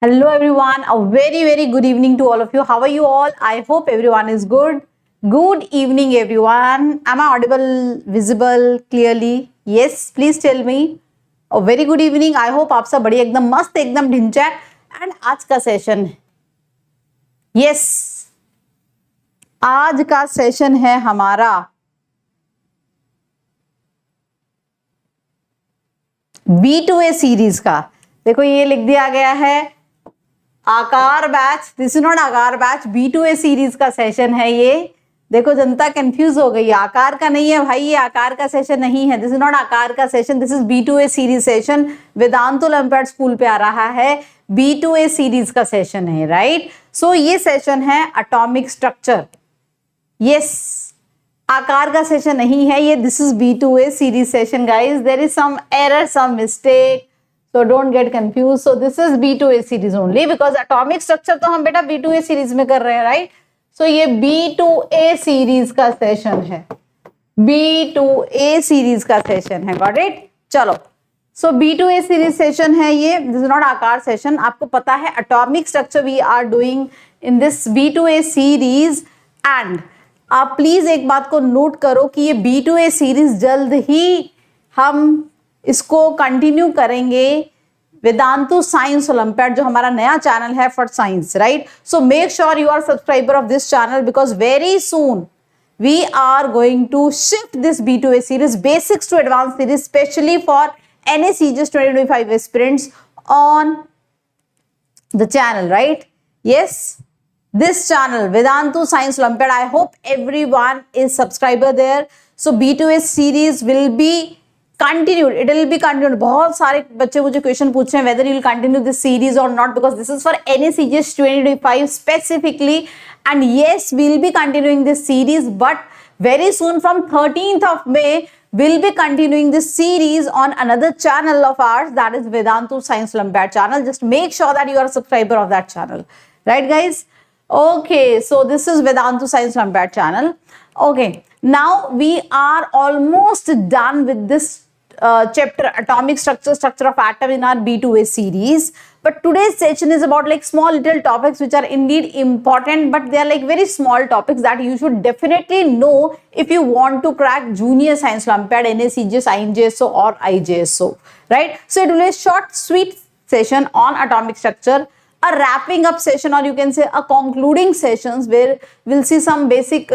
Hello everyone, a very good evening to all of you. How are you all? I hope everyone is good. Good evening everyone. Am I audible, visible clearly? Yes, please tell me. A very good evening. I hope आप सब बढ़िया एकदम मस्त एकदम Dhinchak. And आज का session, yes, आज का सेशन है हमारा B2A सीरीज का. देखो ये लिख दिया गया है आकार बैच. दिस इज नॉट आकार बैच, B2A सीरीज का सेशन है ये. देखो जनता कंफ्यूज हो गई, आकार का नहीं है भाई, ये आकार का सेशन नहीं है. दिस इज नॉट आकार का session, this is B2A series session. Vedantu olympiad school पे आ रहा है, B2A सीरीज का सेशन है, राइट. सो ये सेशन है एटॉमिक स्ट्रक्चर. यस, आकार का सेशन नहीं है ये. This is B2A series session guys. There is some error, some mistake, so don't get confused. So this is B2A series only because atomic structure तो हम बेटा B2A series में कर रहे हैं, right? So ये B2A series का session है, B2A series का सेशन है. Got it? चलो, so B2A series सेशन है ये. This is not आकार सेशन. आपको पता है atomic structure we are doing in this B2A series. and आप प्लीज एक बात को नोट करो कि ये B2A series जल्द ही हम इसको कंटिन्यू करेंगे वेदांतु साइंस ओलंपियाड, जो हमारा नया चैनल है for science, right. So make sure you are subscriber of this channel because very soon we are going to shift this B2A series, basics to advance series, specially for NSEJS 2025 aspirants on the channel, right? Yes, this channel Vedantu Science Olympiad. I hope everyone is subscriber there. So B2A series will be continued, it will be continued. बहुत सारे बच्चे मुझे question पूछ रहे हैं whether you will continue this series or not because this is for NSEJS 2025 specifically. And yes, we will be continuing this series, but very soon from 13th of May we'll be continuing this series on another channel of ours, that is Vedantu Science Olympiad channel. Just make sure that you are a subscriber of that channel, right guys? Okay, so this is Vedantu Science Olympiad channel. Okay, now we are almost done with this chapter atomic structure of atom in our B2A series. But today's session is about like small little topics which are indeed important, but they are like very small topics that you should definitely know if you want to crack junior science Olympiad, NSEJS, INJSO or IJSO, right? So it will be a short sweet session on atomic structure, a wrapping up session, or you can say a concluding sessions where we'll see some basic,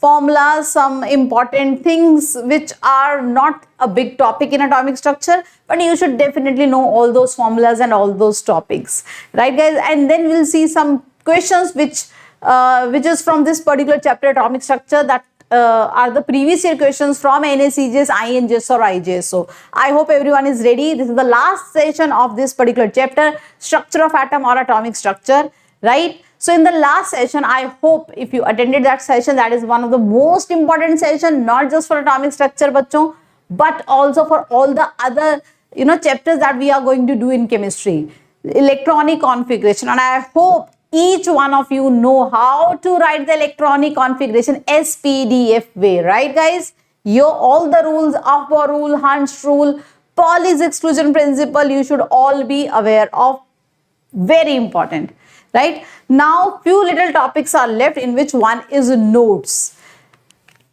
formulas, some important things which are not a big topic in atomic structure, but you should definitely know all those formulas and all those topics, right guys? And then we'll see some questions which is from this particular chapter atomic structure, that are the previous year questions from NSEJS, INJS or IJSO. I hope everyone is ready. This is the last session of this particular chapter, structure of atom or atomic structure, right? So in the last session, I hope if you attended that session, that is one of the most important session, not just for atomic structure bachcho, but also for all the other chapters that we are going to do in chemistry, electronic configuration. And I hope each one of you know how to write the electronic configuration SPDF way, right guys? All the rules, Aufbau rule, Hunch rule, Pauli's exclusion principle, you should all be aware of. Very important, right? Now few little topics are left, in which one is nodes.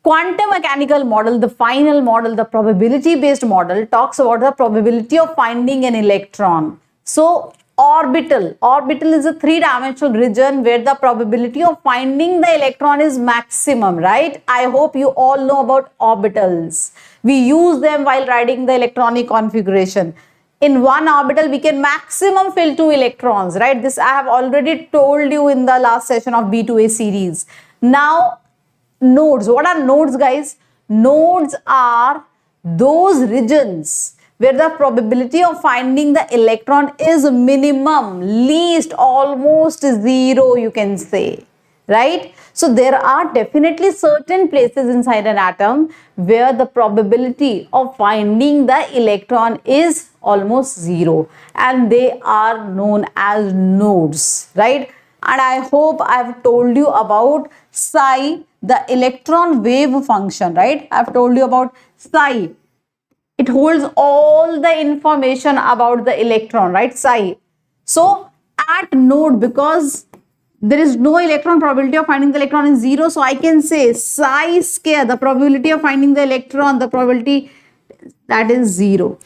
Quantum mechanical model, the final model, the probability based model talks about the probability of finding an electron. So orbital is a three-dimensional region where the probability of finding the electron is maximum, right? I hope you all know about orbitals. We use them while writing the electronic configuration. In one orbital we can maximum fill 2 electrons, right? This I have already told you in the last session of B2A series. Now nodes, what are nodes guys? Nodes are those regions where the probability of finding the electron is minimum, least, almost zero, you can say, right? So there are definitely certain places inside an atom where the probability of finding the electron is almost zero, and they are known as nodes, right? And I hope I have told you about psi, the electron wave function, right? I have told you about psi. It holds all the information about the electron, right? Psi. So at node, because there is no electron, probability of finding the electron is 0. So I can say psi square, the probability of finding the electron, the probability, that is 0.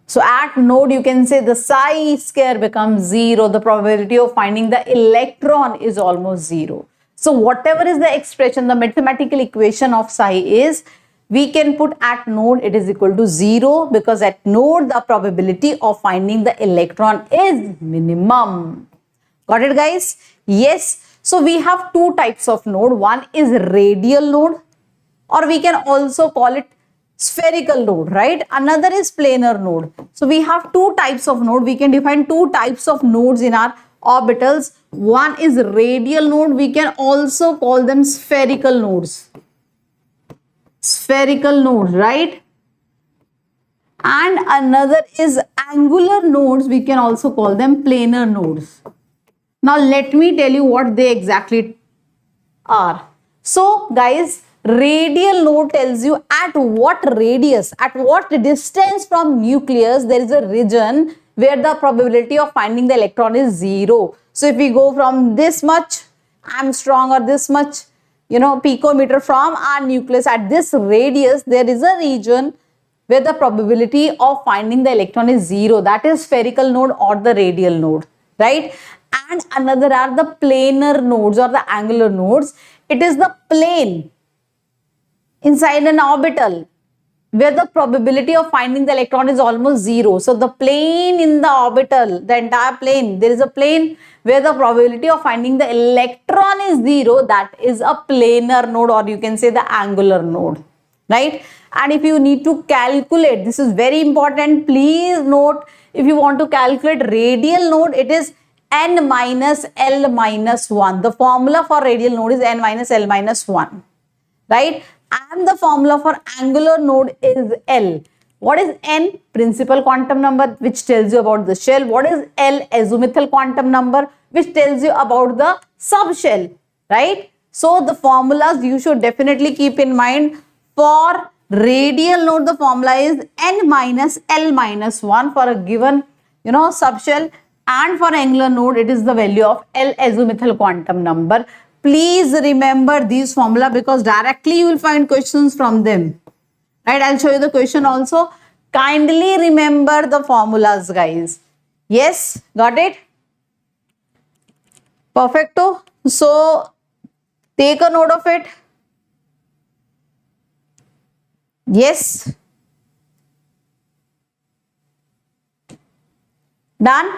So at node you can say the psi square becomes 0. The probability of finding the electron is almost 0. So whatever is the expression, the mathematical equation of psi is, we can put at node it is equal to 0, because at node the probability of finding the electron is minimum. Got it, guys? Yes. So we have two types of node. One is radial node, or we can also call it spherical node, right? Another is planar node. So we have two types of node. We can define two types of nodes in our orbitals. One is radial node. We can also call them spherical nodes. Spherical nodes, right? And another is angular nodes. We can also call them planar nodes. Now let me tell you what they exactly are. So guys, radial node tells you at what radius, at what distance from nucleus there is a region where the probability of finding the electron is 0. So if we go from this much Armstrong or this much, picometer from our nucleus, at this radius there is a region where the probability of finding the electron is 0. That is spherical node or the radial node, right? And another are the planar nodes or the angular nodes. It is the plane inside an orbital where the probability of finding the electron is almost 0. So the plane in the orbital, the entire plane, there is a plane where the probability of finding the electron is 0. That is a planar node, or you can say the angular node, right? And if you need to calculate, this is very important, please note, if you want to calculate radial node, it is n minus l minus 1. The formula for radial node is n minus l minus 1, right? And the formula for angular node is L. What is N? Principal quantum number, which tells you about the shell. What is L? Azimuthal quantum number, which tells you about the subshell, right? So the formulas you should definitely keep in mind. For radial node, the formula is N minus L minus 1 for a given, subshell. And for angular node, it is the value of L azimuthal quantum number. Please remember these formula, because directly you will find questions from them, right? I'll show you the question also. Kindly remember the formulas, guys. Yes, got it? Perfecto. So take a note of it. Yes. Done?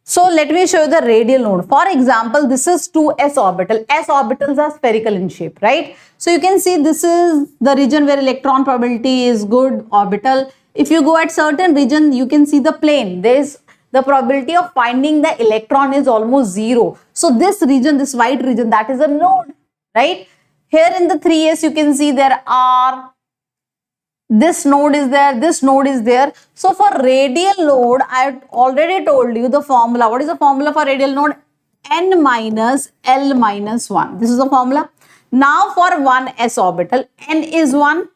So let me show you the radial node. For example, this is 2s orbital. S orbitals are spherical in shape, right? So you can see this is the region where electron probability is good, orbital. If you go at certain region, you can see the plane. There is the probability of finding the electron is almost 0. So this region, this white region, that is a node, right? Here in the 3s, you can see there are, this node is there, this node is there. So for radial node, I already told you the formula. What is the formula for radial node? N minus L minus 1. This is the formula. Now for 1s orbital, N is 1.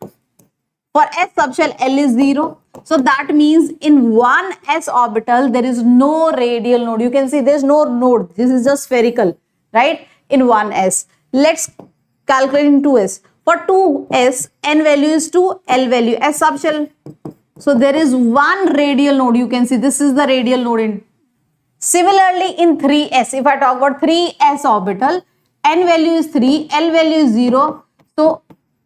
For s subshell, L is 0. So that means in 1s orbital, there is no radial node. You can see there is no node. This is just spherical, right? In 1s. Let's calculate in 2s. For 2s, n value is 2, L value s subshell. So there is one radial node. You can see this is the radial node. In similarly, in 3s, if I talk about 3s orbital, n value is 3, L value is 0. So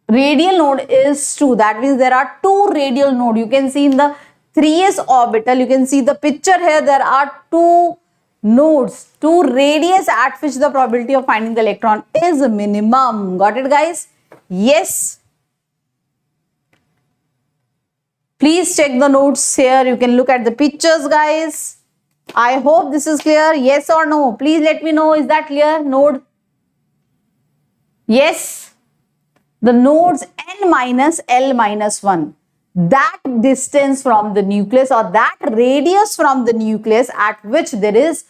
radial node is 2. That means there are two radial nodes. You can see in the 3s orbital, you can see the picture here, there are two nodes, two radius at which the probability of finding the electron is minimum. Got it, guys? Yes. Please check the notes here. You can look at the pictures, guys. I hope this is clear. Yes or no? Please let me know. Is that clear? Node? Yes. The nodes n minus L minus 1. That distance from the nucleus, or that radius from the nucleus at which there is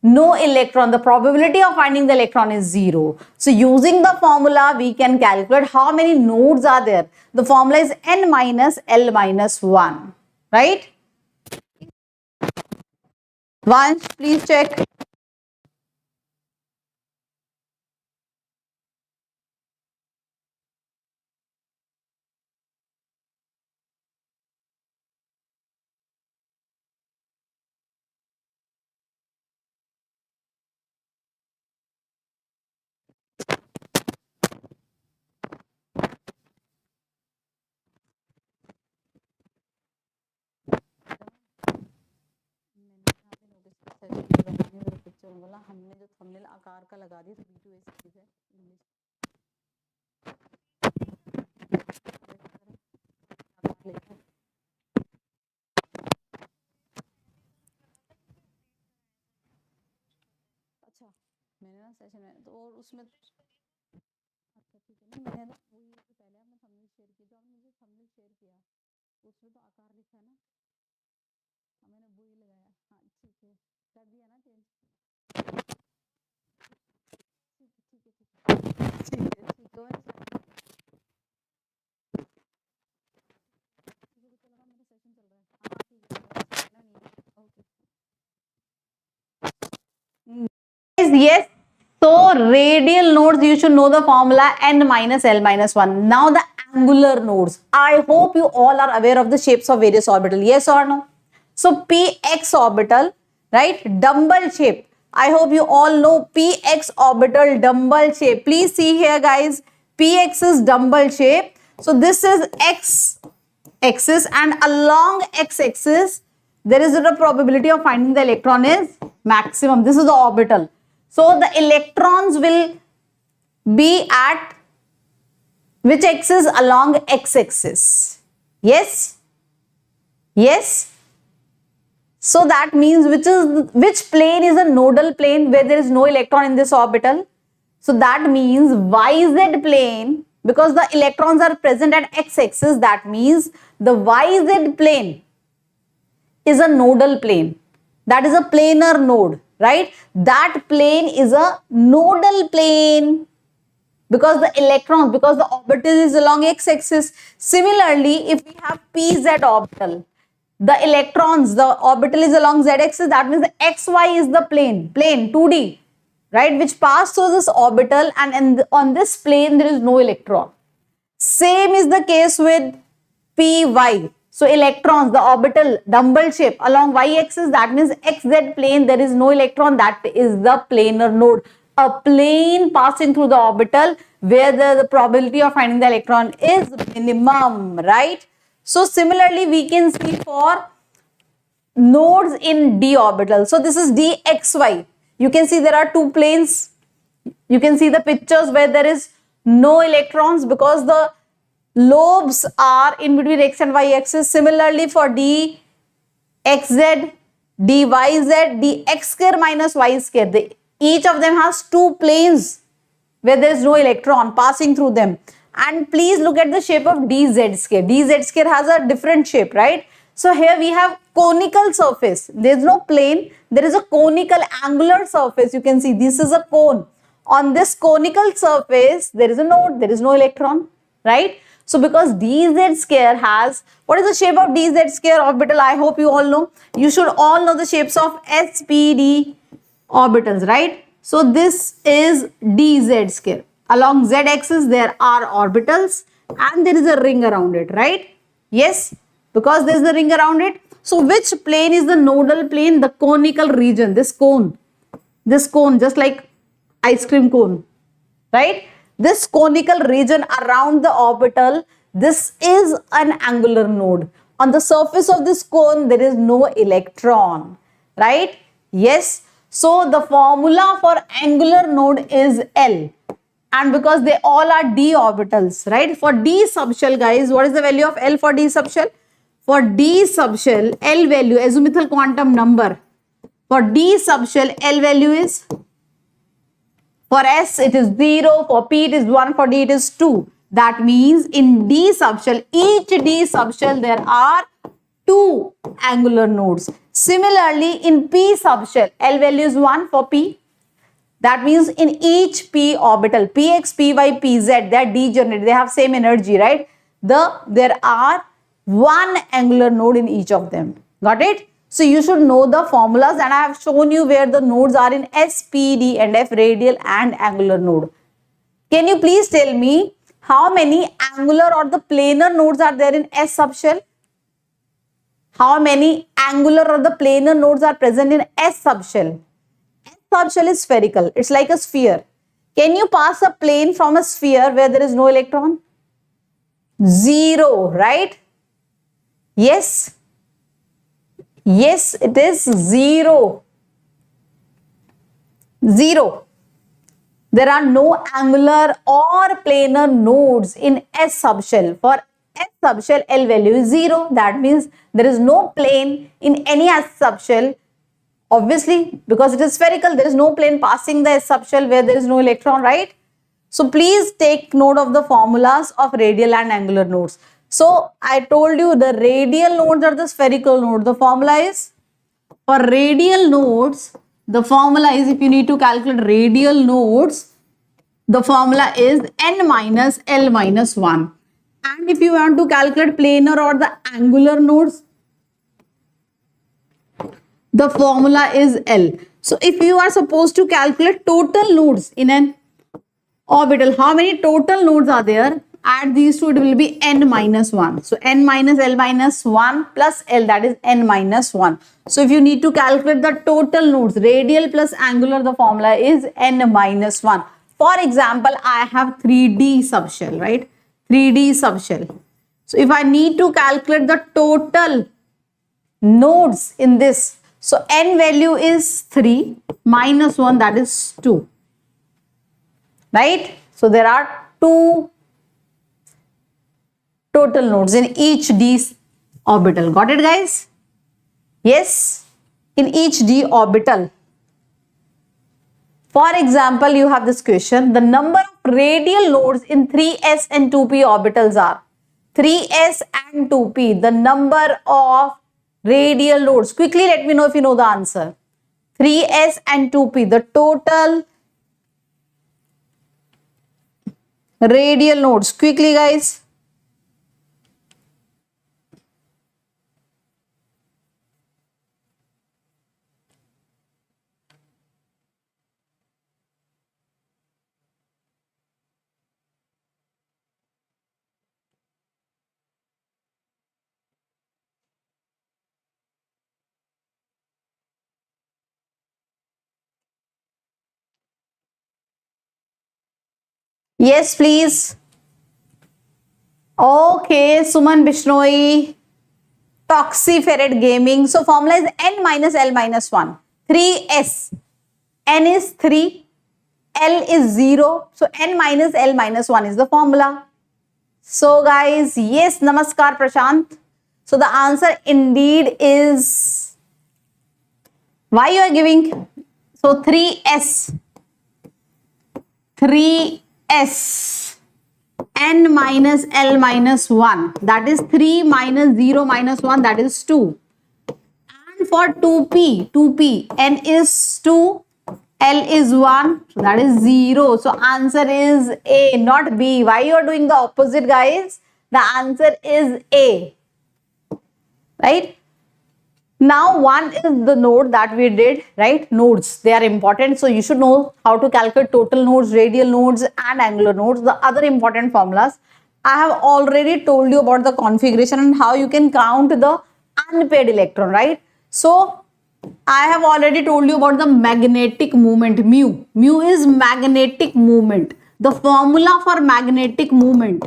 no electron, the probability of finding the electron is 0. So using the formula, we can calculate how many nodes are there. The formula is n minus L minus 1, right? Vansh, please check. हमने जो thumbnail आकार का लगा दिया तो B2A series है English. अच्छा मैंने ना सेशन में तो और उसमें अच्छा ठीक है ना, मैंने ना वही पहले आपने थंबनेल शेयर किया, जो आपने मुझे थंबनेल शेयर किया उसमें तो आकार लिखा है ना, मैंने वही लगाया। हाँ ठीक है, कर दिया ना चेंज। ठीक है ठीक है ठीक है ठीक है ठीक है, मुझे लगा मेरा सेशन चल रहा है। हाँ ठीक है okay. Yes, so radial nodes, you should know the formula n minus l minus 1. Now the angular nodes, I hope you all are aware of the shapes of various orbital, yes or no? So px orbital, right, dumbbell shape, I hope you all know px orbital dumbbell shape. Please see here guys, px is dumbbell shape. So this is x axis, and along x axis there is a probability of finding the electron is maximum. This is the orbital. So the electrons will be at which axis? Along x axis. Yes? Yes? So that means which plane is a nodal plane where there is no electron in this orbital? So that means YZ plane, because the electrons are present at x axis, that means the YZ plane is a nodal plane. That is a planar node, right? That plane is a nodal plane because the electrons, because the orbital is along x-axis. Similarly, if we have pz orbital, the electrons, the orbital is along z-axis, that means the xy is the plane 2D, right, which pass through this orbital, and on this plane there is no electron. Same is the case with py. So electrons, the orbital dumbbell shape along y-axis, that means xz plane, there is no electron, that is the planar node. A plane passing through the orbital where the probability of finding the electron is minimum, right? So similarly, we can see for nodes in d orbital. So this is dxy. You can see there are two planes. You can see the pictures where there is no electrons because the lobes are in between x and y axis. Similarly for d xz, dy z, dx square minus y square, each of them has two planes where there is no electron passing through them. And please look at the shape of dz square. Dz square has a different shape, right? So here we have conical surface. There is no plane. There is a conical angular surface. You can see this is a cone. On this conical surface, there is a node. There is no electron, right? So because dz square has, what is the shape of dz square orbital? I hope you all know. You should all know the shapes of SPD orbitals, right? So this is dz square. Along z axis there are orbitals and there is a ring around it, right? Yes, because there is a ring around it. So which plane is the nodal plane? The conical region, this cone, just like ice cream cone, right? This conical region around the orbital, this is an angular node. On the surface of this cone, there is no electron, right? Yes. So the formula for angular node is L. And because they all are d orbitals, right? For d subshell, guys, what is the value of L for d subshell? For d subshell, L value, azimuthal quantum number. For d subshell, L value is, for S it is 0, for P it is 1, for D it is 2. That means in D subshell, each D subshell there are 2 angular nodes. Similarly, in P subshell, L value is 1 for P. That means in each P orbital, Px, Py, Pz, they are degenerated, they have same energy, right? There are 1 angular node in each of them. Got it? So you should know the formulas, and I have shown you where the nodes are in S, P, D and F, radial and angular node. Can you please tell me how many angular or the planar nodes are there in S subshell? How many angular or the planar nodes are present in S subshell? S subshell is spherical. It's like a sphere. Can you pass a plane from a sphere where there is no electron? Zero, right? Yes. Yes, it is zero. Zero. There are no angular or planar nodes in S subshell. For S subshell, L value is 0. That means there is no plane in any S subshell. Obviously, because it is spherical, there is no plane passing the S subshell where there is no electron, right? So please take note of the formulas of radial and angular nodes. So I told you the radial nodes are the spherical nodes. The formula is, for radial nodes, the formula is, if you need to calculate radial nodes, the formula is n minus L minus 1. And if you want to calculate planar or the angular nodes, the formula is L. So if you are supposed to calculate total nodes in an orbital, how many total nodes are there? Add these two, it will be n minus 1. So n minus L minus 1 plus L, that is n minus 1. So if you need to calculate the total nodes, radial plus angular, the formula is n minus 1. For example, I have 3D subshell, right? 3D subshell. So if I need to calculate the total nodes in this, so n value is 3 minus 1, that is 2. Right? So there are 2 total nodes in each D orbital. Got it, guys? Yes, in each D orbital. For example, you have this question. The number of radial nodes in 3s and 2p orbitals are 3s and 2p. The number of radial nodes. Quickly let me know if you know the answer. 3s and 2p. The total radial nodes. Quickly, guys. Yes, please. Okay, Suman Bishnoi, Toxiferret Gaming. So formula is n minus L minus 1. 3s. N is 3. L is 0. So n minus L minus 1 is the formula. So guys, yes, Namaskar Prashant. So the answer indeed is, why you are giving? So 3s. 3s. N minus L minus 1, that is 3 minus 0 minus 1, that is 2. And for 2p, N is 2, L is 1, so that is 0. So answer is A, not B. Why you are doing the opposite, guys? The answer is A, right? Now one is the node that we did, right? Nodes, they are important. So you should know how to calculate total nodes, radial nodes and angular nodes. The other important formulas, I have already told you about the configuration and how you can count the unpaired electron, right? So I have already told you about the magnetic moment, mu. Mu is magnetic moment. The formula for magnetic moment,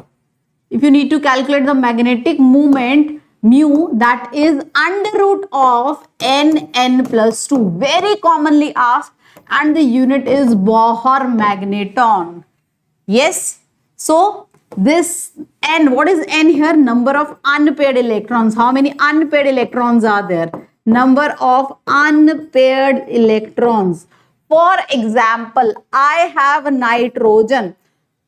if you need to calculate the magnetic moment, mu, that is under root of n plus 2. Very commonly asked, and the unit is Bohr magneton. Yes. So this n, what is n here? Number of unpaired electrons. How many unpaired electrons are there? Number of unpaired electrons. For example, I have nitrogen.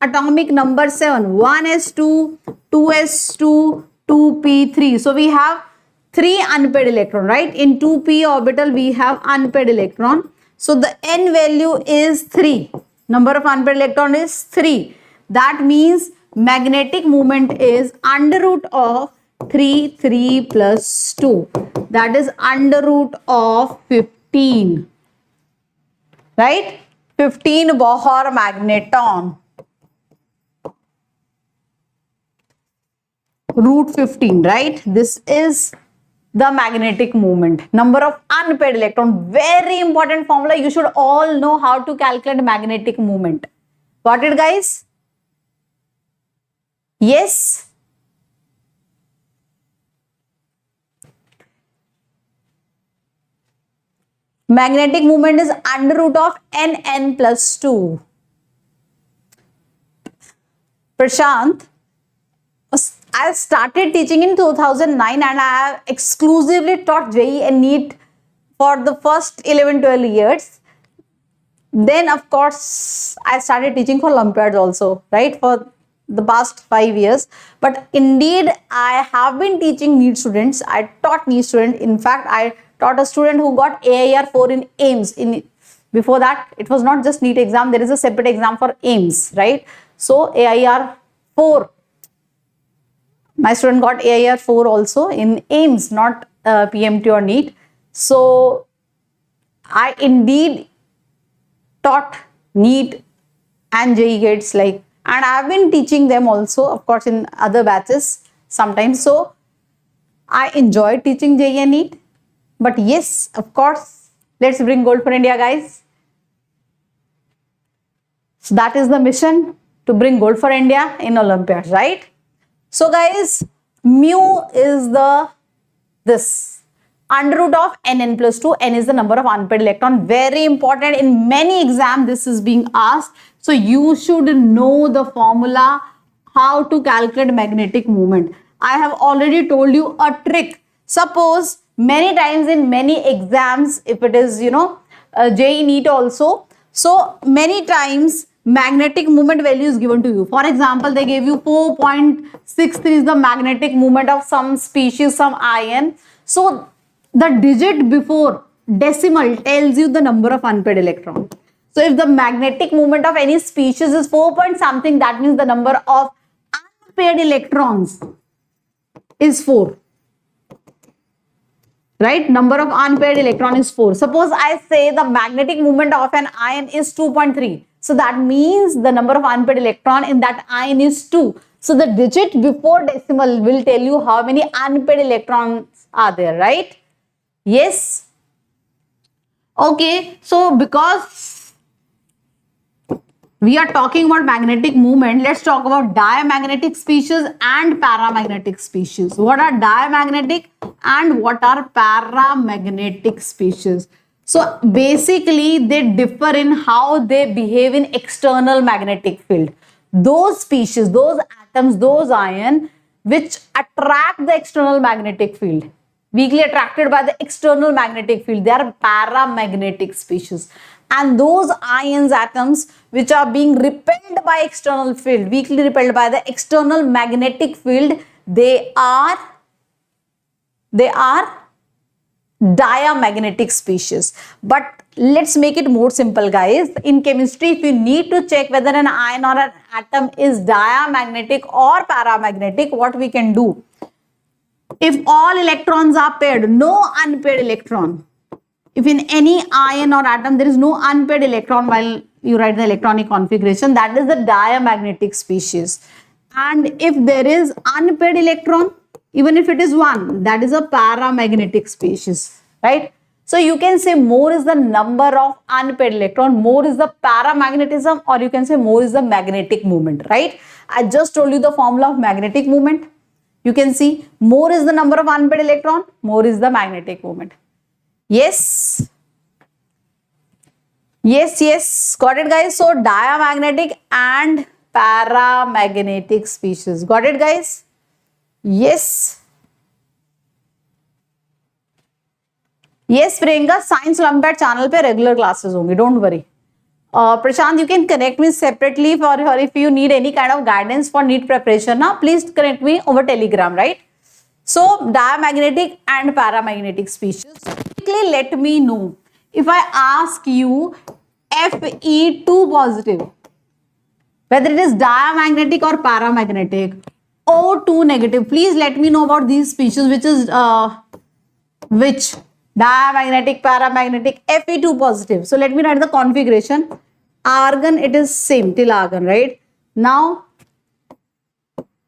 Atomic number 7. 1s2, 2s2, 2p3. So we have 3 unpaired electron, right? In 2p orbital we have unpaired electron. So the n value is 3. Number of unpaired electron is 3. That means magnetic moment is under root of 3, 3 plus 2. That is under root of 15. Right? 15 Bohr magneton. Root 15, right? This is the magnetic moment. Number of unpaired electron. Very important formula. You should all know how to calculate magnetic moment. Got it, guys? Yes? Magnetic moment is under root of Nn plus 2. Prashant, I started teaching in 2009 and I have exclusively taught JEE and NEET for the first 11-12 years. Then of course I started teaching for Olympiads also, right, for the past 5 years. But indeed I have been teaching NEET students. I taught NEET students. In fact, I taught a student who got AIR 4 in AIMS. Before that, it was not just NEET exam. There is a separate exam for AIMS, right? So AIR 4. My student got AIR 4 also in AIMS, not PMT or NEET. So I indeed taught NEET and JEE gates, and I have been teaching them also, of course, in other batches sometimes. So I enjoy teaching JEE and NEET. But yes, of course, let's bring gold for India, guys. So that is the mission, to bring gold for India in Olympiads, right? So guys, mu is this under root of Nn plus 2. N is the number of unpaired electron. Very important. In many exams, this is being asked. So you should know the formula, how to calculate magnetic moment. I have already told you a trick. Suppose many times in many exams, if it is, JEE NEET also, so many times magnetic moment value is given to you. For example, they gave you 4.63 is the magnetic moment of some species, some ion. So the digit before decimal tells you the number of unpaired electron. So if the magnetic moment of any species is 4 point something, that means the number of unpaired electrons is 4. Right? Number of unpaired electron is 4. Suppose I say the magnetic moment of an ion is 2.3. So that means the number of unpaired electron in that ion is 2. So the digit before decimal will tell you how many unpaired electrons are there, right? Yes? Okay, so because we are talking about magnetic movement, let's talk about diamagnetic species and paramagnetic species. What are diamagnetic and what are paramagnetic species? So basically they differ in how they behave in external magnetic field. Those species, those atoms, those ions which attract the external magnetic field, weakly attracted by the external magnetic field, they are paramagnetic species. And those ions, atoms which are being repelled by external field, weakly repelled by the external magnetic field, they are diamagnetic species. But let's make it more simple, guys. In chemistry, if you need to check whether an ion or an atom is diamagnetic or paramagnetic, what we can do? If all electrons are paired, no unpaired electron. If in any ion or atom there is no unpaired electron while you write the electronic configuration, that is the diamagnetic species. And if there is unpaired electron, even if it is one, that is a paramagnetic species, right? So you can say more is the number of unpaired electron, more is the paramagnetism, or you can say more is the magnetic moment, right? I just told you the formula of magnetic moment. You can see more is the number of unpaired electron, more is the magnetic moment. Yes. Yes, yes. Got it, guys? So diamagnetic and paramagnetic species. Got it, guys? Yes. Yes, Priyanka, Science Olympiad channel पे regular classes होंगे. Don't worry. Prashant, you can connect me separately for her if you need any kind of guidance for NEET preparation. Now, please connect me over Telegram, right? So, diamagnetic and paramagnetic species. Quickly let me know. If I ask you Fe2 positive, whether it is diamagnetic or paramagnetic, O2 negative. Please let me know about these species, which is which diamagnetic, paramagnetic, Fe2 positive. So let me write the configuration. Argon, it is same till argon, right? Now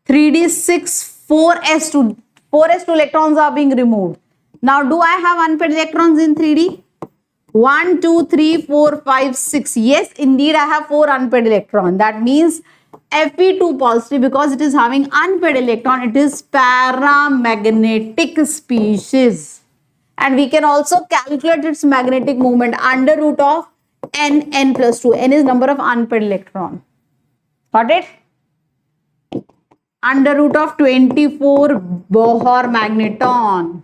3d6 4s2 electrons are being removed. Now do I have unpaired electrons in 3d? 1 2 3 4 5 6. Yes, indeed I have 4 unpaired electrons. That means Fe2 positive, because it is having unpaired electron, it is paramagnetic species. And we can also calculate its magnetic moment under root of n plus 2. N is number of unpaired electron. Got it? Under root of 24 Bohr magneton.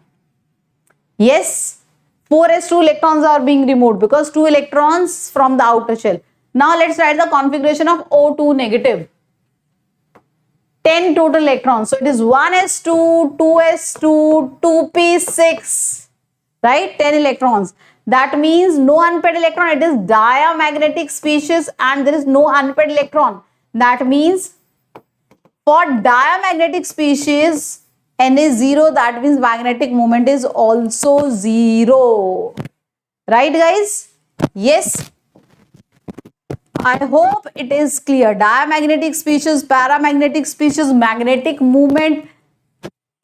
Yes, 4s2 electrons are being removed because 2 electrons from the outer shell. Now let's write the configuration of O2 negative. 10 total electrons. So it is 1s2, 2s2, 2p6, right? 10 electrons. That means no unpaired electron. It is diamagnetic species and there is no unpaired electron. That means for diamagnetic species, N is 0. That means magnetic moment is also 0. Right, guys? Yes. I hope it is clear. Diamagnetic species, paramagnetic species, magnetic movement,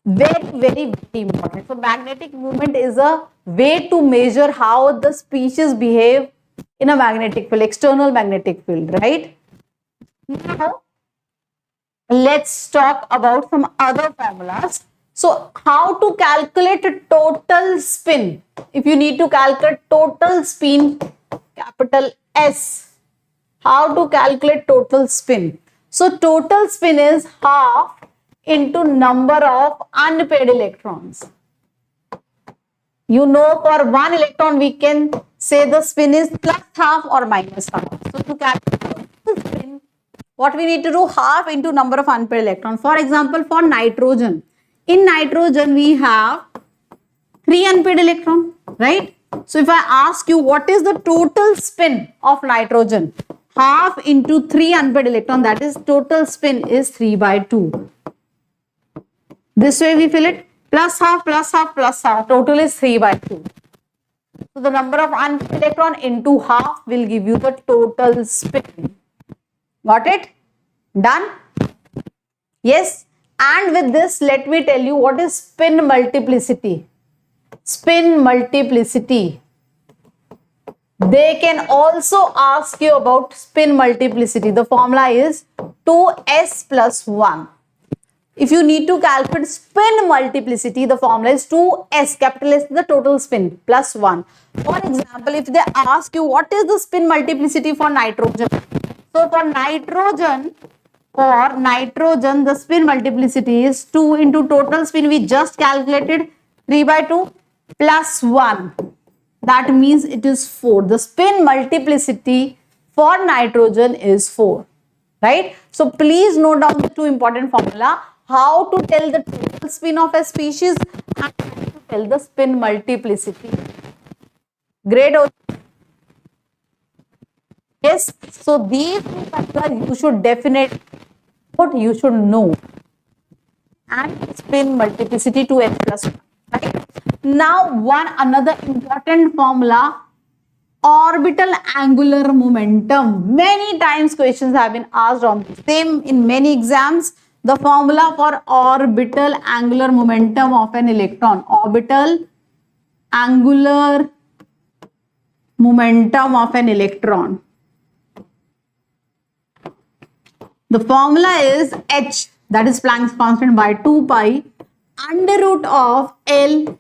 very important. So magnetic movement is a way to measure how the species behave in a magnetic field, external magnetic field, right? Now, let's talk about some other formulas. So how to calculate total spin? If you need to calculate total spin, capital S. How to calculate total spin? So total spin is half into number of unpaired electrons. You know, for one electron we can say the spin is plus half or minus half. So to calculate the spin, what we need to do, half into number of unpaired electrons. For example, for nitrogen. In nitrogen we have 3 unpaired electrons, right? So if I ask you what is the total spin of nitrogen, half into 3 unpaired electron, that is total spin is 3/2. This way we fill it, plus half, plus half, plus half, total is 3/2. So the number of unpaired electron into half will give you the total spin. Got it? Done? Yes. And with this, let me tell you what is spin multiplicity. Spin multiplicity. They can also ask you about spin multiplicity. The formula is 2s plus 1. If you need to calculate spin multiplicity, the formula is 2s, capital S, the total spin, plus 1. For example, if they ask you what is the spin multiplicity for nitrogen. So for nitrogen, the spin multiplicity is 2 into total spin we just calculated, 3/2 plus 1. That means it is 4. The spin multiplicity for nitrogen is 4. Right? So please note down the two important formula. How to tell the total spin of a species and how to tell the spin multiplicity. Great. Yes. So these two formulas you should definitely know. And spin multiplicity to n plus 1. Right? Now another important formula, orbital angular momentum. Many times questions have been asked on the same in many exams. The formula for orbital angular momentum of an electron. Orbital angular momentum of an electron. The formula is h, that is Planck's constant, by 2 pi under root of L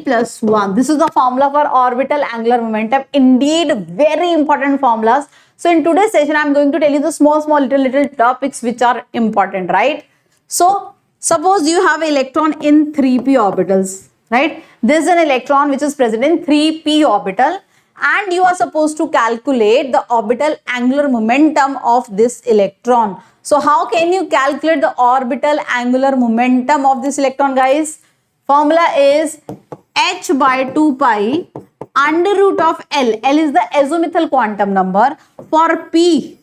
plus 1. This is the formula for orbital angular momentum. Indeed, very important formulas. So in today's session, I am going to tell you the small little topics which are important, right? So suppose you have an electron in 3p orbitals, right? This is an electron which is present in 3p orbital and you are supposed to calculate the orbital angular momentum of this electron. So how can you calculate the orbital angular momentum of this electron, guys? Formula is h by 2 pi under root of L. L is the azimuthal quantum number. For P,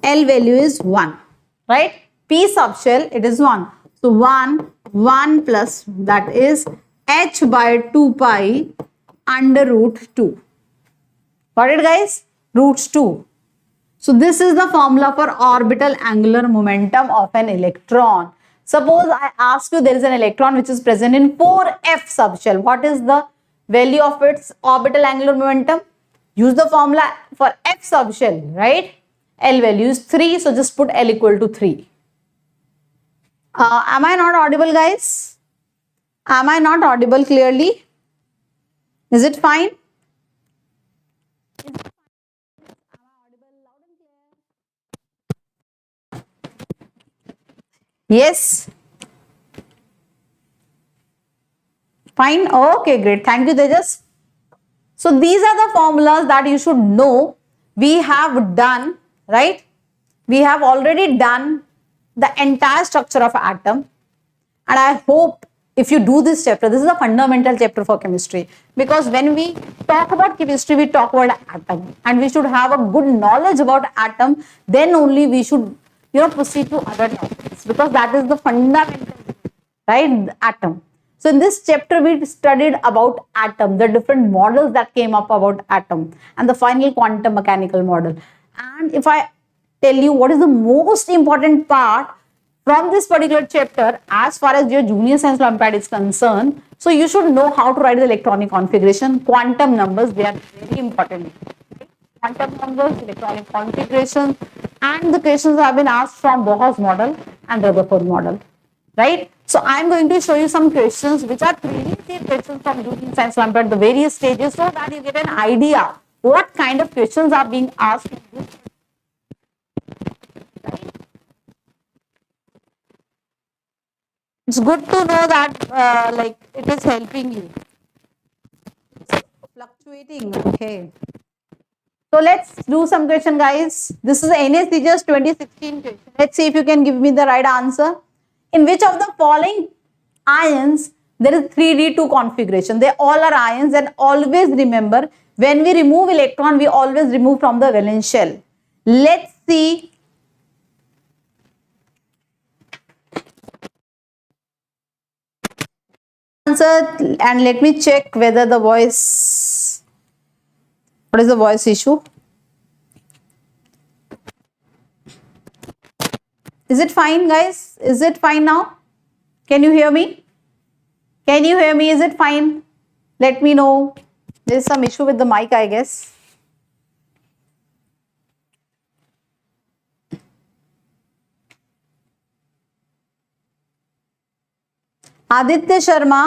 L value is 1, right? P P subshell, it is 1. So 1 plus, that is h by 2 pi under root 2. Got it, guys? Roots 2. So this is the formula for orbital angular momentum of an electron. Suppose I ask you, there is an electron which is present in 4f subshell. What is the value of its orbital angular momentum? Use the formula for f subshell, right? L value is 3, so just put L equal to 3. Am I not audible, guys? Am I not audible clearly? Is it fine? Yes. Fine. Okay, great. Thank you, Tejas. So these are the formulas that you should know. We have done, right? We have already done the entire structure of atom. And I hope if you do this chapter, this is a fundamental chapter for chemistry. Because when we talk about chemistry, we talk about atom. And we should have a good knowledge about atom. Then only we should, proceed to other topics. Because that is the fundamental, right? The atom. So in this chapter, we studied about atom, the different models that came up about atom, and the final quantum mechanical model. And if I tell you what is the most important part from this particular chapter, as far as your junior science Olympiad is concerned, so you should know how to write the electronic configuration, quantum numbers, they are very important. Quantum numbers, electronic configuration, and the questions have been asked from VOS model and Rutherford model. Right? So I am going to show you some questions which are previous questions from junior science Olympiad at the various stages, so that you get an idea what kind of questions are being asked in this. Right? It's good to know that it is helping you. It's fluctuating. Okay. So let's do some question, guys. This is NSEJS 2016 question. Let's see if you can give me the right answer. In which of the following ions there is 3d2 configuration? They all are ions, and always remember, when we remove electron, we always remove from the valence shell. Let's see. Answer, and let me check whether the voice, what is the voice issue? Is it fine, guys? Is it fine now? Can you hear me? Can you hear me? Is it fine? Let me know. There is some issue with the mic, I guess. Aditya Sharma,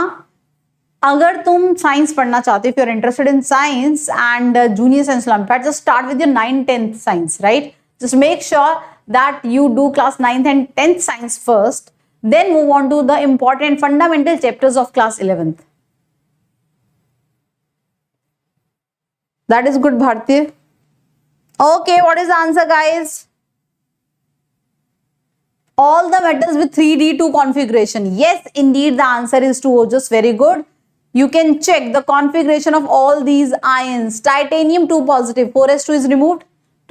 अगर तुम science पढ़ना चाहते हो, if you are interested in science and junior science Olympiad, just start with your 9th, 10th science, right? Just make sure that you do class 9th and 10th science first, then move on to the important fundamental chapters of class 11th. That is good, Bharti. Okay, what is the answer, guys? All the metals with 3d2 configuration. Yes, indeed, the answer is 2. Just very good. You can check the configuration of all these ions. Titanium 2 positive, 4s2 is removed.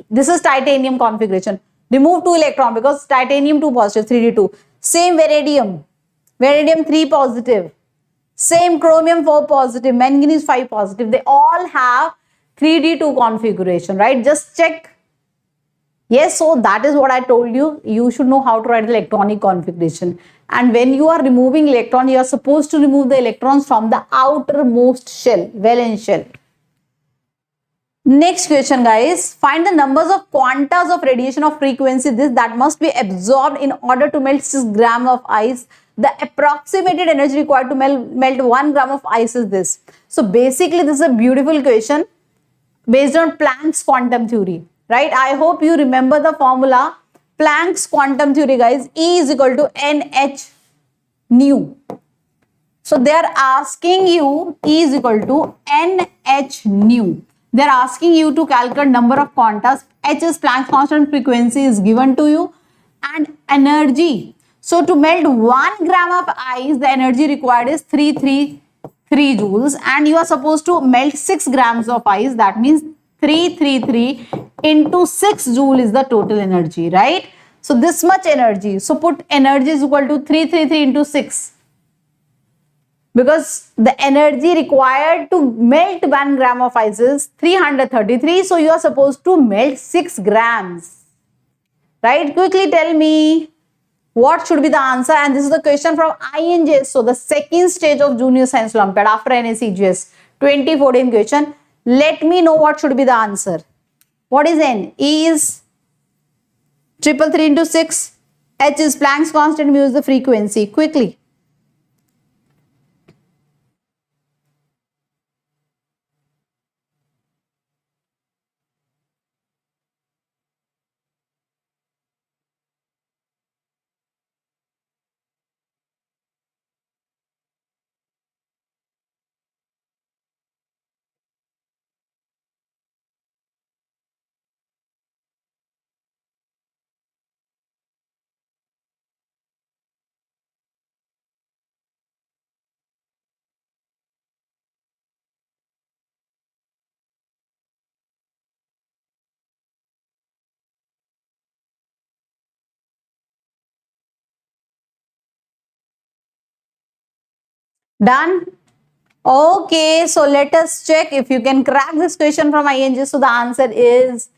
This is titanium configuration. Remove 2 electron because titanium 2 positive, 3d2. Same vanadium. Vanadium 3 positive. Same chromium 4 positive. Manganese 5 positive. They all have 3d2 configuration, right? Just check. Yes, so that is what I told you. You should know how to write the electronic configuration. And when you are removing electron, you are supposed to remove the electrons from the outermost shell, valence shell. Next question, guys. Find the numbers of quantas of radiation of frequency that must be absorbed in order to melt 6 grams of ice. The approximated energy required to melt 1 gram of ice is this. So basically, this is a beautiful question based on Planck's quantum theory, right? I hope you remember the formula. Planck's quantum theory, guys. E is equal to NH nu. So they are asking you E is equal to NH nu. They are asking you to calculate number of quantas. H is Planck's constant, frequency is given to you, and energy. So to melt 1 gram of ice, the energy required is 333 joules, and you are supposed to melt 6 grams of ice. That means 333 into 6 joule is the total energy, right? So this much energy. So put energy is equal to 333 into 6. Because the energy required to melt 1 gram of ice is 333. So you are supposed to melt 6 grams. Right? Quickly tell me what should be the answer. And this is the question from INJS. So the second stage of Junior Science Olympiad after NSEJS 2014 question. Let me know what should be the answer. What is N? E is 333 into 6. H is Planck's constant, mu is the frequency. Quickly. Done? Okay, so let us check if you can crack this question from INJ. So the answer is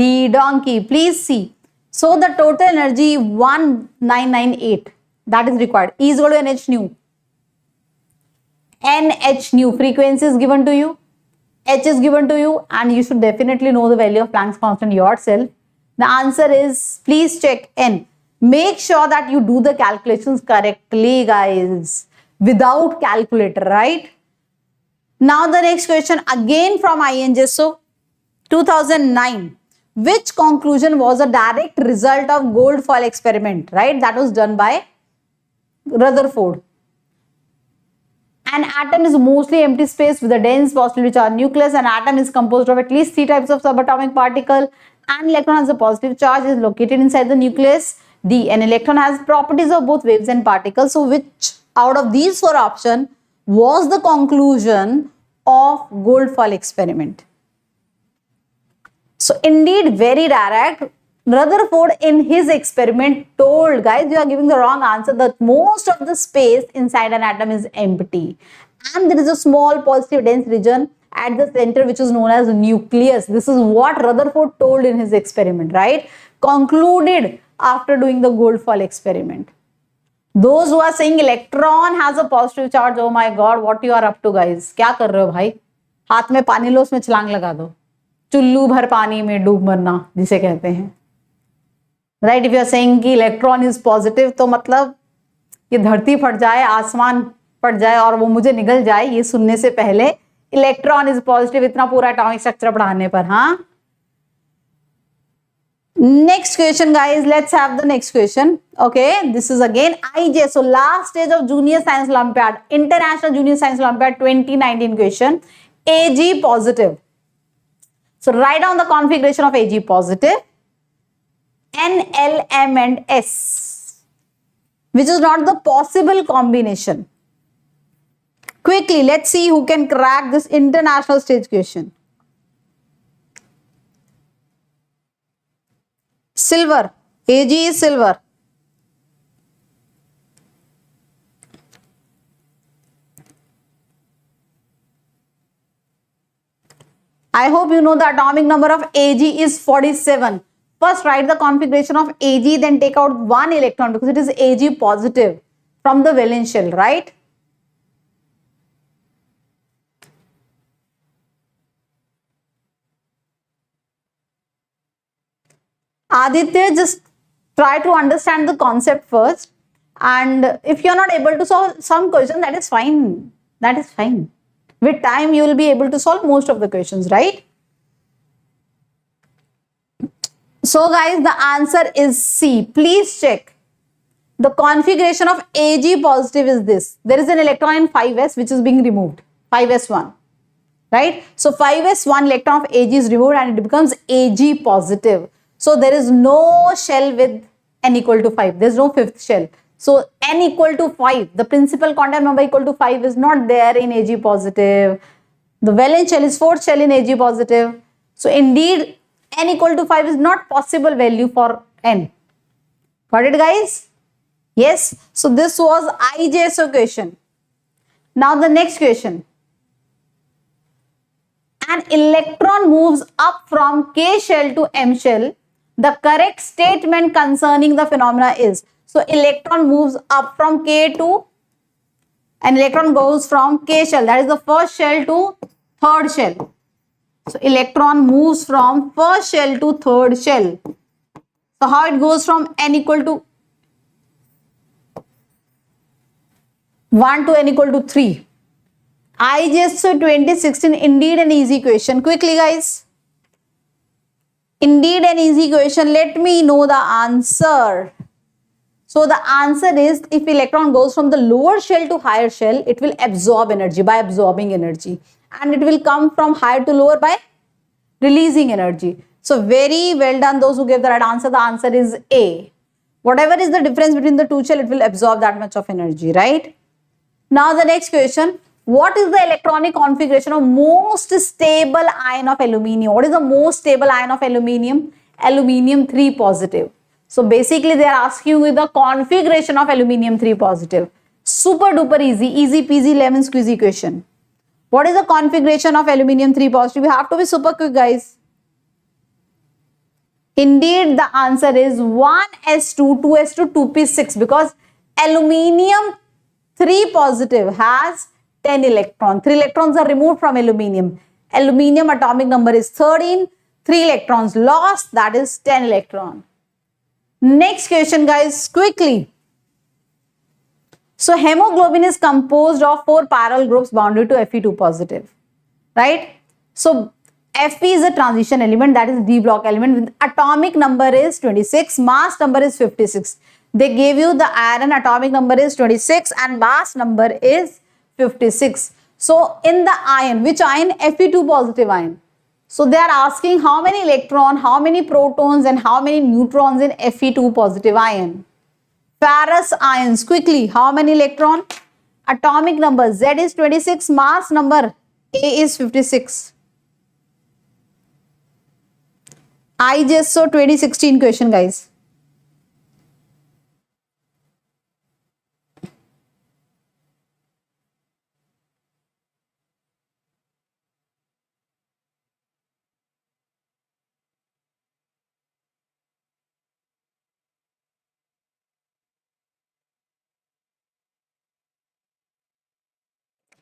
D, donkey. Please see. So the total energy 1998 that is required. E is equal to NH nu. NH nu frequency is given to you. H is given to you, and you should definitely know the value of Planck's constant yourself. The answer is, please check N. Make sure that you do the calculations correctly, guys, without calculator, right? Now the next question again from INJ. So 2009. Which conclusion was a direct result of gold foil experiment, right? That was done by Rutherford. An atom is mostly empty space with a dense positively charged nucleus. An atom is composed of at least 3 types of subatomic particle. An electron has a positive charge, is located inside the nucleus. D. An electron has properties of both waves and particles. So which out of these 4 options was the conclusion of gold foil experiment? So indeed very direct. Rutherford in his experiment told, guys, you are giving the wrong answer, that most of the space inside an atom is empty and there is a small positive dense region at the center which is known as nucleus. This is what Rutherford told in his experiment, right? Concluded after doing the gold foil experiment. Those who are saying electron has a positive charge, oh my god, what you are up to, guys? क्या कर रहे हो भाई? हाथ में पानी लो, उसमें छलांग लगा दो. चुल्लू भर पानी में डूब मरना जिसे कहते हैं. Right, if you are saying कि इलेक्ट्रॉन इज पॉजिटिव, तो मतलब ये धरती फट जाए, आसमान फट जाए और वो मुझे निगल जाए, ये सुनने से पहले इलेक्ट्रॉन इज पॉजिटिव, इतना पूरा एटॉमिक स्ट्रक्चर पढ़ाने पर. हाँ, next question, guys, let's have the next question. Okay, this is again IJ. So last stage of Junior Science Olympiad, International Junior Science Olympiad 2019 question. Ag positive. So write down the configuration of Ag positive. N, L, M and S, which is not the possible combination. Quickly, let's see who can crack this international stage question. Silver. Ag is silver. I hope you know the atomic number of Ag is 47. First write the configuration of Ag, then take out 1 electron because it is Ag positive from the valence shell, right? Aditya, just try to understand the concept first, and if you are not able to solve some question, that is fine. That is fine. With time, you will be able to solve most of the questions, right? So guys, the answer is C. Please check. The configuration of Ag positive is this. There is an electron in 5s which is being removed. 5s1. Right? So 5s1 electron of Ag is removed and it becomes Ag positive. So there is no shell with n equal to 5. There is no fifth shell. So n equal to 5, the principal quantum number equal to 5 is not there in Ag positive. The valence shell is fourth shell in Ag positive. So indeed n equal to 5 is not possible value for n. Got it, guys? Yes. So this was IJSO question. Now the next question. An electron moves up from K shell to M shell. The correct statement concerning the phenomena is, so electron moves up from K to, an electron goes from K shell, that is the first shell, to third shell. So electron moves from first shell to third shell. So how it goes from n equal to 1 to n equal to 3. IJSO 2016, indeed an easy question. Quickly, guys. Indeed an easy question. Let me know the answer. So the answer is, if electron goes from the lower shell to higher shell, it will absorb energy by absorbing energy. And it will come from higher to lower by releasing energy. So very well done those who gave the right answer. The answer is A. Whatever is the difference between the two shell, it will absorb that much of energy, right? Now the next question. What is the electronic configuration of most stable ion of aluminium? What is the most stable ion of aluminium? Aluminium 3 positive. So basically they are asking you the configuration of aluminium 3 positive. Super duper easy, easy peasy lemon squeezy question. What is the configuration of aluminium 3 positive? You have to be super quick, guys. Indeed the answer is 1s2, 2s2, 2p6, because aluminium 3 positive has 10 electrons. 3 electrons are removed from aluminium. Aluminium atomic number is 13. 3 electrons lost, that is 10 electron. Next question, guys, quickly. So hemoglobin is composed of 4 chiral groups bounded to Fe2 positive, right? So Fe is a transition element, that is D block element, with atomic number is 26, mass number is 56. They gave you the iron atomic number is 26 and mass number is 56. So in the ion, which ion? Fe2 positive ion. So they are asking how many electrons, how many protons and how many neutrons in Fe2 positive ion. Ferrous ions, quickly, how many electron? Atomic number Z is 26, mass number A is 56. IJSO 2016 question, guys.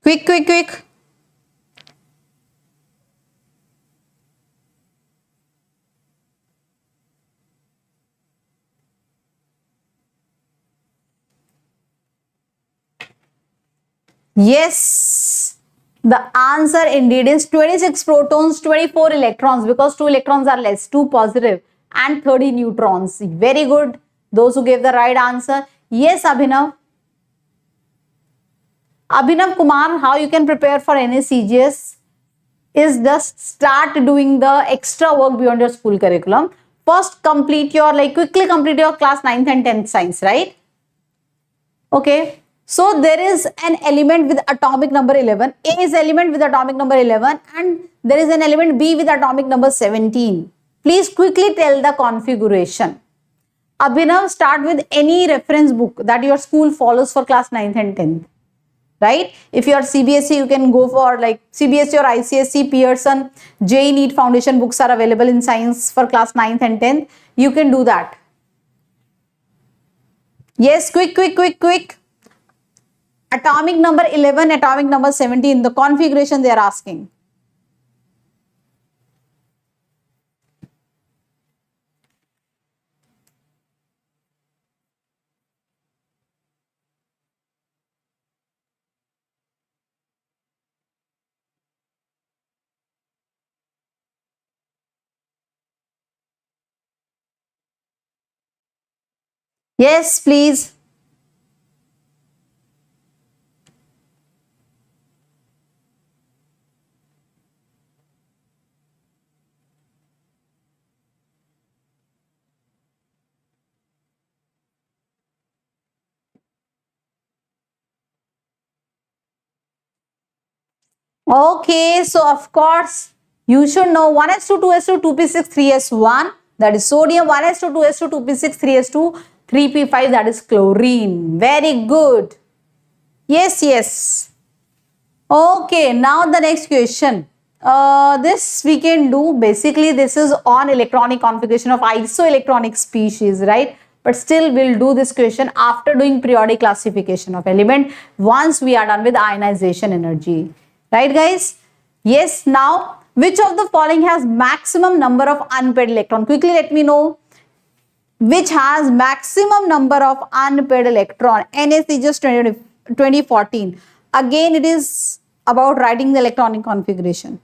Quick, quick, quick. Yes, the answer indeed is 26 protons, 24 electrons, because 2 electrons are less, 2 positive and 30 neutrons. Very good. Those who gave the right answer. Yes, Abhinav. Abhinav Kumar, how you can prepare for NSEJS is just start doing the extra work beyond your school curriculum. First complete your, quickly complete your class 9th and 10th science, right? Okay. So there is an element with atomic number 11. A is element with atomic number 11 and there is an element B with atomic number 17. Please quickly tell the configuration. Abhinav, start with any reference book that your school follows for class 9th and 10th. Right? If you are CBSE, you can go for CBSE or ICSE, Pearson, JEE NEET foundation books are available in science for class 9th and 10th. You can do that. Yes, quick, quick, quick, quick. Atomic number 11, atomic number 17, the configuration they are asking. Yes, please. Okay, so of course, you should know 1s2, 2s2, 2p6, 3s1. That is sodium 1s2, 2s2, 2p6, 3s2. 3p5, that is chlorine. Very good. Yes, yes. Okay, now the next question. This we can do. Basically, this is on electronic configuration of isoelectronic species, right? But still, we'll do this question after doing periodic classification of element once we are done with ionization energy. Right, guys? Yes, now, which of the following has maximum number of unpaired electron? Quickly let me know. Which has maximum number of unpaired electron? NSEJS 2014. Again, it is about writing the electronic configuration.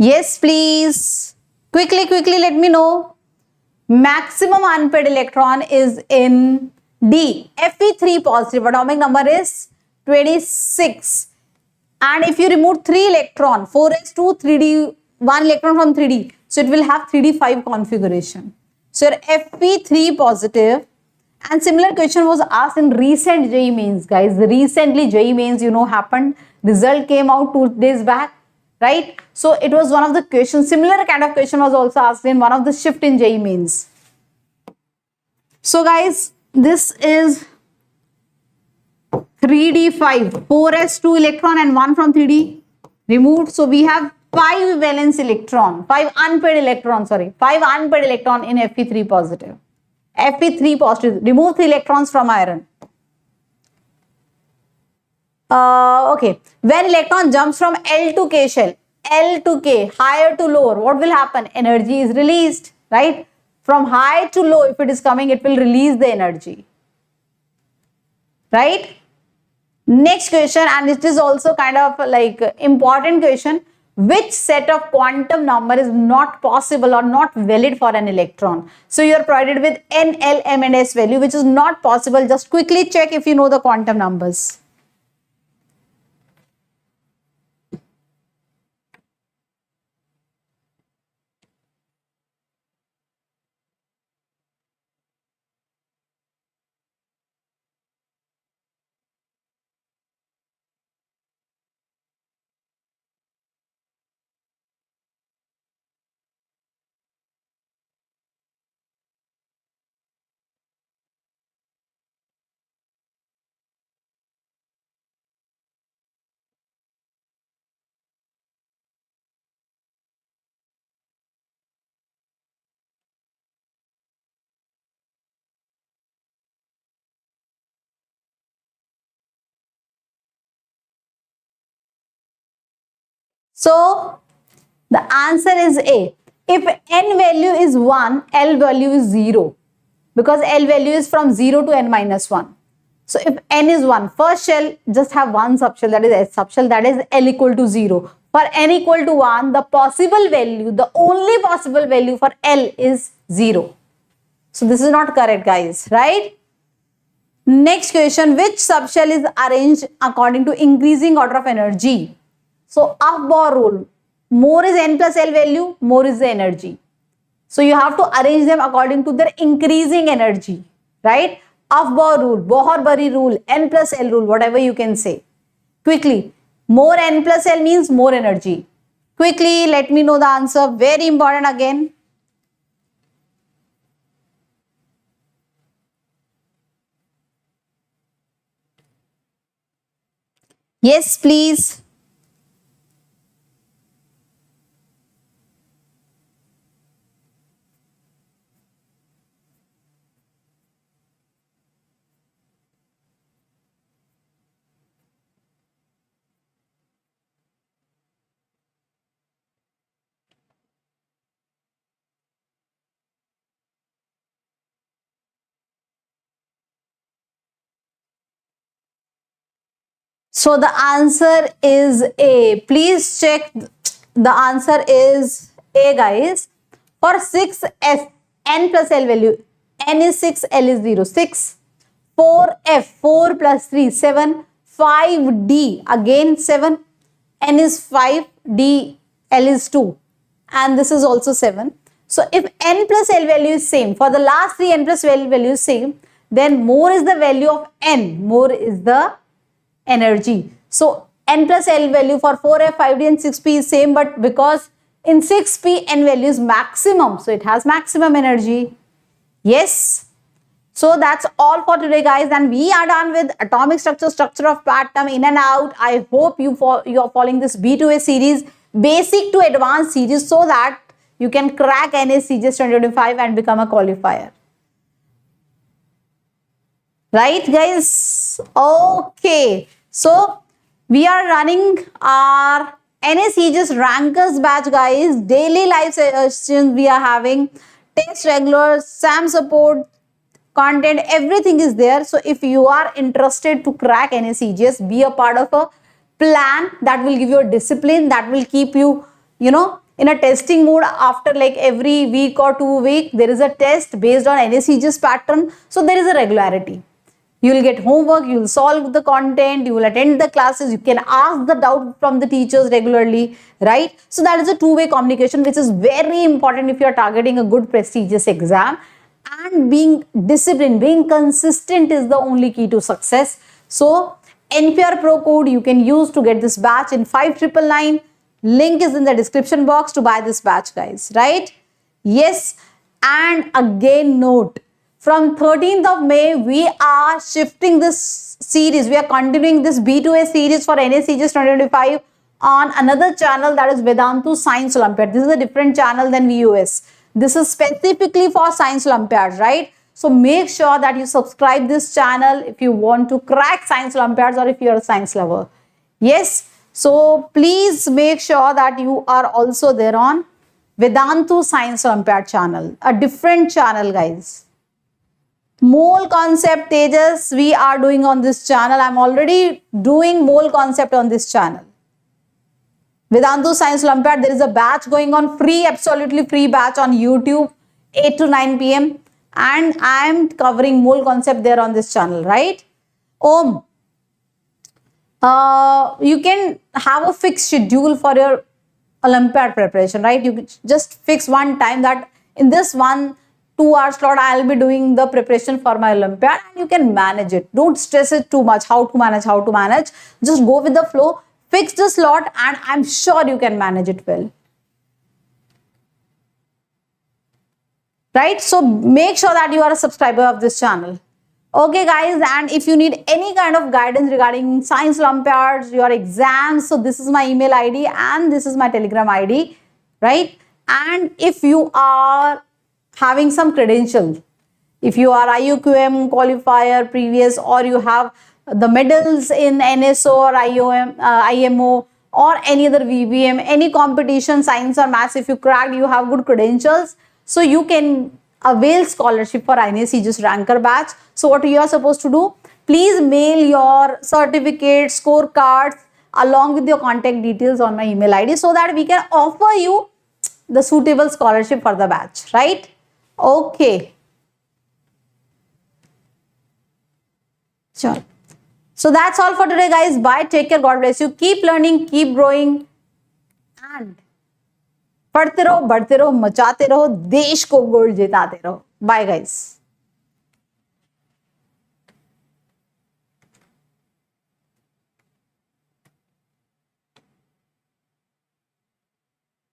Yes, please. Quickly, let me know. Maximum unpaired electron is in D. Fe3 positive. Atomic number is 26. And if you remove 3 electron, 4s2, 3d, 1 electron from 3d, so it will have 3d5 configuration. So your Fe3 positive. And similar question was asked in recent JEE mains, guys. Recently JEE mains, happened. Result came out 2 days back, right? So it was one of the questions. Similar kind of question was also asked in one of the shift in JEE mains. So guys, this is 3d5, 4s2 electron and 1 from 3d removed. So we have 5 valence electron, 5 unpaired electron in Fe3 positive. Fe3 positive, remove 3 electrons from iron. Okay, when electron jumps from L to K shell, L to K, higher to lower, what will happen? Energy is released, right? From high to low, if it is coming, it will release the energy, right? Next question, and it is also kind of like important question. Which set of quantum number is not possible or not valid for an electron? So you are provided with N, L, M and S value, which is not possible. Just quickly check if you know the quantum numbers. So the answer is A. If N value is 1, L value is 0. Because L value is from 0 to N minus 1. So if N is 1, first shell just have one subshell, that is S subshell, that is L equal to 0. For N equal to 1, the possible value, the only possible value for L is 0. So this is not correct, guys, right? Next question, which subshell is arranged according to increasing order of energy? So Aufbau rule, more is N plus L value, more is the energy. So you have to arrange them according to their increasing energy, right? Aufbau rule, Bohr-Bari rule, N plus L rule, whatever you can say. Quickly, more N plus L means more energy. Quickly, let me know the answer. Very important again. Yes, please. So the answer is A. Please check. The answer is A, guys. For 6S, N plus L value, N is 6, L is 0. 6, 4F, 4 plus 3, 7, 5D, again 7, N is 5, D, L is 2, and this is also 7. So if N plus L value is same, for the last 3 N plus L value is same, then more is the value of N, more is the energy. So N plus L value for 4F, 5D and 6P is same, but because in 6P N value is maximum, so it has maximum energy. Yes. So that's all for today, guys, and we are done with atomic structure of atom in and out. I hope you are following this B2A series, basic to advanced series, so that you can crack NSEJS 2025 and become a qualifier. Right, guys? Okay. So we are running our NSEJS rankers batch, guys. Daily live sessions we are having, test regular, SAM support, content, everything is there. So if you are interested to crack NSEJS, be a part of a plan that will give you a discipline, that will keep you, in a testing mode. After like every week or 2 weeks, there is a test based on NSEJS pattern. So there is a regularity. You will get homework, you will solve the content, you will attend the classes, you can ask the doubt from the teachers regularly, right? So that is a two-way communication, which is very important if you are targeting a good prestigious exam. And being disciplined, being consistent is the only key to success. So NPR Pro code you can use to get this batch in 5999. Link is in the description box to buy this batch, guys, right? Yes. And again note, from 13th of May, we are shifting this series. We are continuing this B2A series for NSEJS 2025 on another channel, that is Vedantu Science Olympiad. This is a different channel than VOS. This is specifically for Science Olympiads, right? So make sure that you subscribe this channel if you want to crack Science Olympiads or if you are a science lover. Yes. So please make sure that you are also there on Vedantu Science Olympiad channel, a different channel, guys. Mole concept Tejas we are doing on this channel. I'm already doing mole concept on this channel. Vedantu Science Olympiad, there is a batch going on, free, absolutely free batch on YouTube, 8 to 9 p.m. And I am covering mole concept there on this channel, right? Om, you can have a fixed schedule for your Olympiad preparation, right? You just fix one time that in this 1-2 hour slot, I'll be doing the preparation for my Olympiad, and you can manage it. Don't stress it too much, how to manage. Just go with the flow. Fix the slot and I'm sure you can manage it well. Right? So make sure that you are a subscriber of this channel. Okay, guys, and if you need any kind of guidance regarding Science Olympiads, your exams, so this is my email ID and this is my Telegram ID, right? And if you are having some credentials, if you are IOQM qualifier previous, or you have the medals in NSO or IMO or any other VBM, any competition, science or maths, if you cracked, you have good credentials, so you can avail scholarship for NSEJS ranker batch. So what you are supposed to do, please mail your certificates, scorecards along with your contact details on my email ID, so that we can offer you the suitable scholarship for the batch, right? Okay. Sure. So that's all for today, guys. Bye. Take care. God bless you. Keep learning, keep growing, and पढ़ते रहो, बढ़ते रहो, मचाते रहो, देश को gold जिताते रहो. Bye, guys.